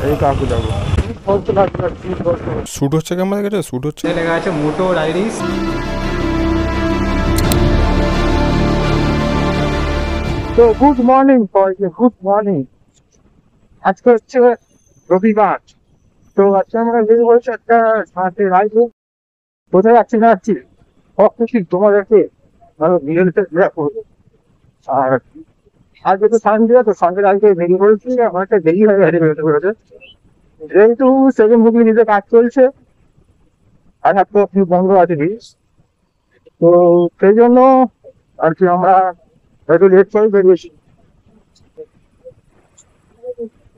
এই কাকু যাবো শ্যুট হচ্ছে কি আমাদের কাছে শ্যুট হচ্ছে লেখা আছে মোটো ডায়েরিস। তো গুড মর্নিং গুড মর্নিং। আজকে হচ্ছে রবিবার। তো আজকে আমরা বেরিয়ে পড়েছি একটা ঘাটে রাইড। কোথায় যাচ্ছি না যাচ্ছি সব কিছু তোমাদেরকে ভালো ভিডিওতে দেখো। আর আজকে তো সানডে, তো সানডে আজকে বেরিয়ে পড়েছি, অনেকটা দেরি হয়ে গেছে বেরোতে বেরোতে, যেহেতু সেকেন্ড বুকিং নিতে কাজ চলছে আর একটা বন্ধ আছে প্লিজ। তো সেই জন্য আর কি আমরা একটু লেট করে বেরিয়েছি।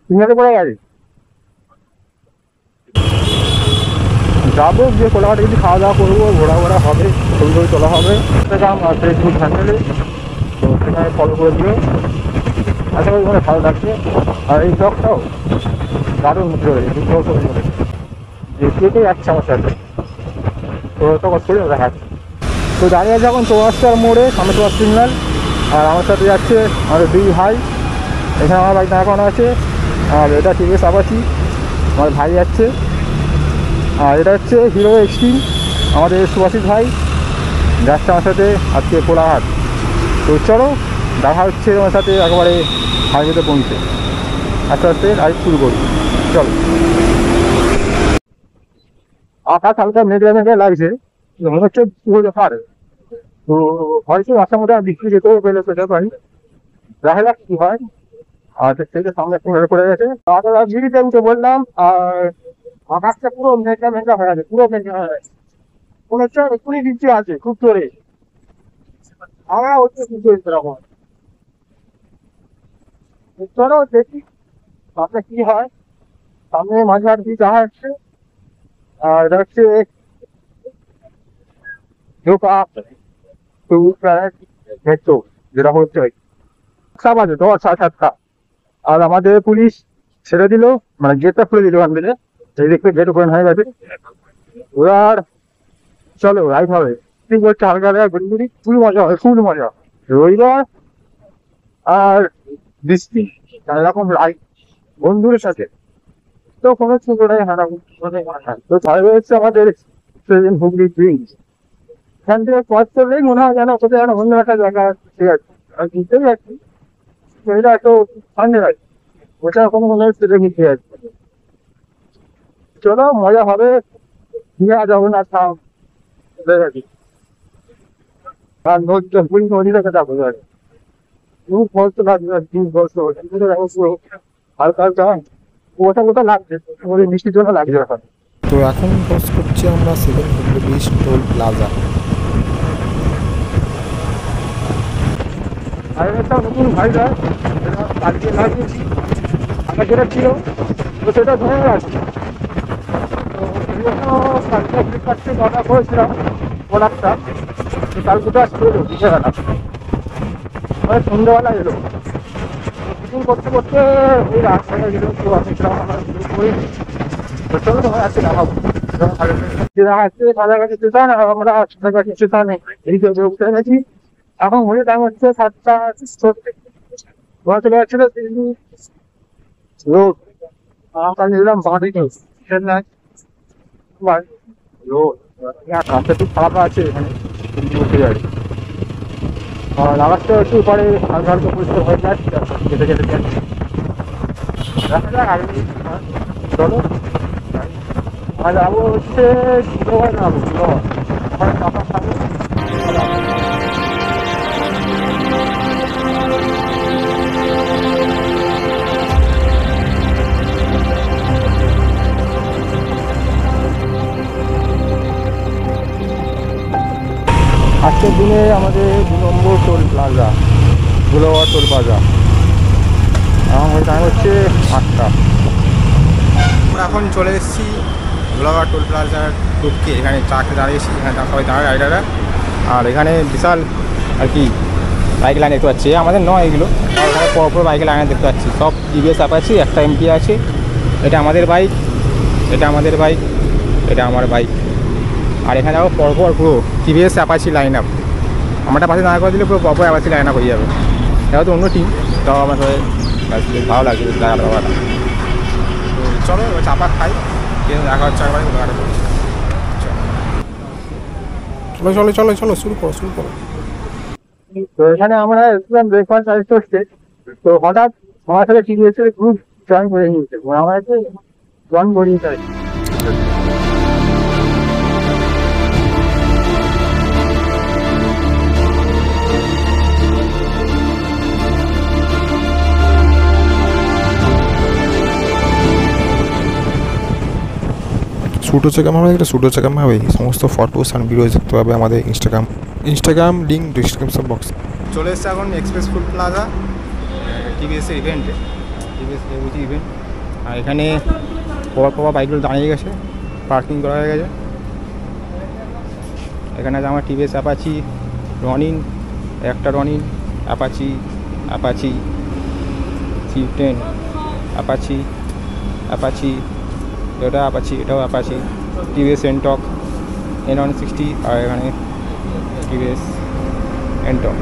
সিঙ্গারে পড়ে গেছে যাবো, গিয়ে কোলাঘাটে কিছু খাওয়া দাওয়া করবো, ঘোরা হবে, ছবি ছবি তোলা হবে ইনস্টাগ্রাম আর ফেসবুক চ্যানেলে। তো সেখানে ফলো করে দিও, আশা করি মানে ভালো লাগছে। আর এই ব্লগটাও দারুণ মধ্যে রয়েছে, যে কে কে যাচ্ছে আমার সাথে তো তখন চলে দেখাচ্ছে। তো দাঁড়িয়ে আছে এখন চৌরাস্তার মোড়ে, সামনে চৌরাস্তা সিগন্যাল। আর আমার সাথে যাচ্ছে আমাদের দুই ভাই, এখানে আমার বাইক দাঁড়া করানো আছে। আর এটা টিভিএস অ্যাপাচি, আমার ভাই যাচ্ছে। আর এটা হচ্ছে হিরো এক্সট্রিম, আমাদের সুভাষিত ভাই যাচ্ছে আমার সাথে আজকে কোলাঘাট। তো চলো দেখা হচ্ছে আমার সাথে একেবারে হাইওয়েতে পৌঁছে, আস্তে আস্তে রাইড শুরু করি। চলো। আকাশ হালকা মেঘলা মেঘলা লাগছে, মনে হচ্ছে পুরো পারে। তো হয়তো আসার মধ্যে বৃষ্টি যেতেও পেলে সেটা পারি, দেখা যাক কি হয়। আর থেকে সামনে পড়ে গেছে, গিরিতে উঠে বললাম। আর আকাশটা পুরো মেঘলা মেঘলা হয়ে আছে, পুরো মেঘলা হয়ে গেছে, মনে হচ্ছে এক্ষুনি বৃষ্টি আছে খুব জোরে। আমরা হচ্ছে খুব জোরে এরকম। চলো দেখি সামনে কি হয়। সামনে মাঝে আর কি যাওয়া হচ্ছে। আর এটা হচ্ছে যেটা হচ্ছে সব আছে 10-7টা। আর আমাদের পুলিশ ছেড়ে দিল, মানে গেটটা খুলে দিল ওখান থেকে, এই দেখতে গেট ওপেন হয়ে গেছে। এবার চলো রাইড হবে, ঠিক বলছে হালকা হালকা ঘুরি ঘুরি, খুবই মজা হবে, খুবই মজা। রবিবার আর বৃষ্টি, এরকম রাইড বন্ধুদের সাথে তো কোনো ছোটটাই হারা। তো হাইওয়ে হচ্ছে আমাদের হুগলি ব্রিজ, এখান থেকে পথ চললেই মনে হয় যেন কোথায় যেন অন্য একটা জায়গা। ঠিক আছে, আর ঘুরতে যাচ্ছি এটা তো সামনে রাখি, ওটা কোনো মনে হচ্ছে ঘুরতে যাচ্ছি। চলো মজা হবে, দীঘা জগন্নাথ ধাম দেখি। আর নদীটা যাবো খুব কষ্ট লাগবে, খুব কষ্ট হালকা হালকা ওটা কোথা লাগছে, মিষ্টির জন্য লাগছে এখন। তো এখন ক্রস করছি আমরা second Hooghly bridge toll plaza. আর একটা নতুন ভাইরা কালকে লাগিয়েছি, আমার যেটা ছিল তো সেটা ধরে গেছে। তো সেই জন্য কালকে ফ্লিপকার্টে অর্ডার করেছিলাম প্রোডাক্টটা, তো কালকে তো আসতে এলো বিকেলবেলা, মানে সন্ধ্যেবেলা এলো। বুকিং করতে করতে ওই রাত হয়ে গেল, তো আমি আমার করি। তো চলো তোমার আজকে দেখাবো কাছাকাছি স্টেশন, আর আমরা কাছাকাছি স্টেশনে এই উঠে গেছি। এখন ঘড়ি টাইম হচ্ছে 7টা ঘোরা চলে যাচ্ছিল রোড। আমরা নিলাম বাঁদিকে চেন্নাই রোড, রাস্তা একটু খারাপ আছে এখানে উঠে যাবে। আর আকাশটা একটু পরে হালকা হালকা পরিষ্কার হয়ে যাচ্ছে, যেতে যেতে যাচ্ছে। দেখা যাক আগে চলো। আর যাবো হচ্ছে ধুলোঘর, যাবো ধুলোঘর, ওখানে টাকা খাবো। আজকের দিনে আমাদের 2 নম্বর টোল প্লাজা, ধুলোঘর টোল প্লাজা। এখন টাইম হচ্ছে 8টা। আমরা এখন চলে এসেছি ধুলাগড় টোল প্লাজার টুপকে, এখানে চাকে দাঁড়িয়েছি, এখানে সবাই দাঁড়ায় রাইডাররা। আর এখানে বিশাল আর কি বাইক লাইন দেখতে পাচ্ছি, আমাদের নয় এগুলো, আর এখানে পরপর বাইকের লাইন দেখতে পাচ্ছি। সব টিভিএস অ্যাপাচি, একটা এমটি আছে, এটা আমাদের বাইক, এটা আমাদের বাইক, এটা আমার বাইক। আর এখানে দেখো পরপর পুরো টিভিএস অ্যাপাচি লাইন আপ, আমারটা পাশে দাঁড়া করে দিলে পুরো পরপর অ্যাপাচি লাইন আপ হয়ে যাবে। এটা তো অন্য টিম, তাও আমার সবাই ভালো লাগছে দাঁড়ানো ব্যাপারটা। চলো এবার চাপা খাই, দেখা হচ্ছে একবারে ঘোলাঘাটে পড়ছি। চলো চলো চলো চলো, শুরু করো শুরু করো। তো এখানে আমরা এসেছিলাম ব্রেকফাস্ট সার্ভিস করতে, তো হঠাৎ আমার সাথে টিভিএস এর গ্রুপ জয়েন করে নিয়েছে, আমার কাছে জয়েন করে নিতে হয়। শ্যুট হচ্ছে কেমন হবে, একটা শ্যুট হচ্ছে কেমন হবে, এই সমস্ত ফটোস অ্যান্ড ভিডিওস দেখতে পাবে আমাদের ইনস্টাগ্রাম লিঙ্ক ডিসক্রিপশন বক্স। চলে এসছে এখন এক্সপ্রেস ফুড প্লাজা টিভিএসের ইভেন্টে, টিভিএস বুঝি ইভেন্ট। আর এখানে পর বাইকগুলো দাঁড়িয়ে গেছে, পার্কিং করা হয়ে গেছে। এখানে আছে আমার টিভিএস অ্যাপাচি, রনিন, একটা রনিন, অ্যাপাচি C10, অ্যাপাচি এটা অ্যাপাচি, এটাও অ্যাপাচি, টিভিএস এনটক N160, আর এখানে টিভিএস এনটক।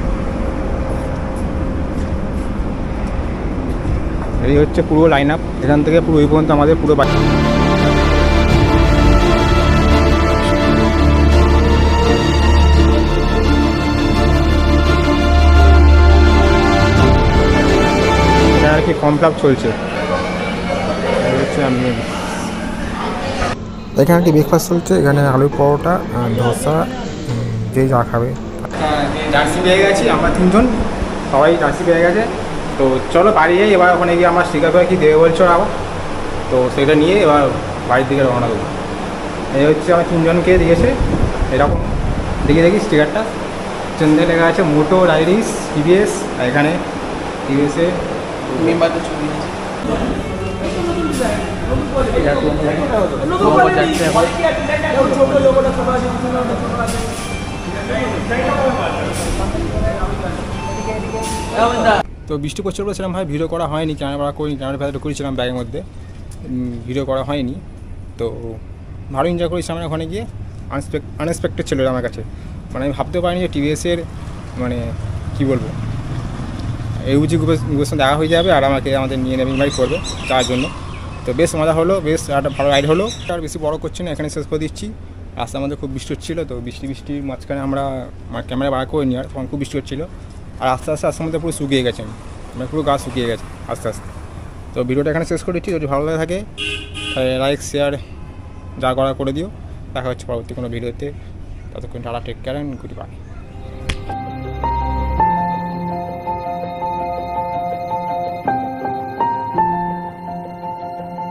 এই হচ্ছে পুরো লাইন আপ, এখান থেকে পুরো ওই পর্যন্ত আমাদের পুরো বাইক। আর কি ফর্ম ফিল আপ চলছে, হচ্ছে আমি এখানে একটি ব্রেকফাস্ট চলছে, এখানে আলুর পরোটা, ধোসা, যে যা খাবে। জার্সি পেয়ে গেছি আমরা 3 জন, সবাই জার্সি পেয়ে গেছে। তো চলো বাড়ি যাই, এবার ওখানে গিয়ে আমার স্টিকার করে কি দেবে বলছো আবার, তো সেটা নিয়ে এবার বাড়ির দিকে রওনা দেবো। এই হচ্ছে আমার 3 জনকে দিয়েছে এরকম, দেখি স্টিকারটা চন্দে লেখা আছে মোটো ডায়েরিস টিভিএস, আর এখানে টিভিএসে মেম্বারদের ছবি আছে। তো বৃষ্টি পড়ছিল বলে সেরকম ভাই ভিডিও করা হয়নি, ক্যামেরা করিনি, ক্যামেরা ভেতরে করেছিলাম ব্যাগের মধ্যে, ভিডিও করা হয়নি। তো ভালো এনজয় করেছি আমরা ওখানে গিয়ে, আনএক্সপেক্টেড ছিল আমার কাছে, মানে আমি ভাবতেও পারিনি যে টিভিএসের মানে কী বলবো এউজি গ্রুপের সঙ্গে দেখা হয়ে যাবে আর আমাদের নিয়ে নেবে, ইনভাইট করবে যাওয়ার জন্য। তো বেশ মজা হলো, বেশ একটা ভালো রাইড হলো। আর বেশি বড় করছি না, এখানে শেষ করে দিচ্ছি। রাস্তার মধ্যে খুব বৃষ্টি হচ্ছিলো, তো বৃষ্টির মাঝখানে আমরা ক্যামেরা বার করে নিই, আর তখন খুব বৃষ্টি হচ্ছিলো। আর আস্তে আস্তে রাস্তার মধ্যে পুরো শুকিয়ে গেছে, মানে পুরো গা শুকিয়ে গেছে আস্তে আস্তে। তো ভিডিওটা এখানে শেষ করে দিচ্ছি, যদি ভালো লাগে থাকে লাইক শেয়ার যা করা করে দিও। দেখা হচ্ছে পরবর্তী কোনো ভিডিওতে, ততক্ষণ tata, take care and good bye.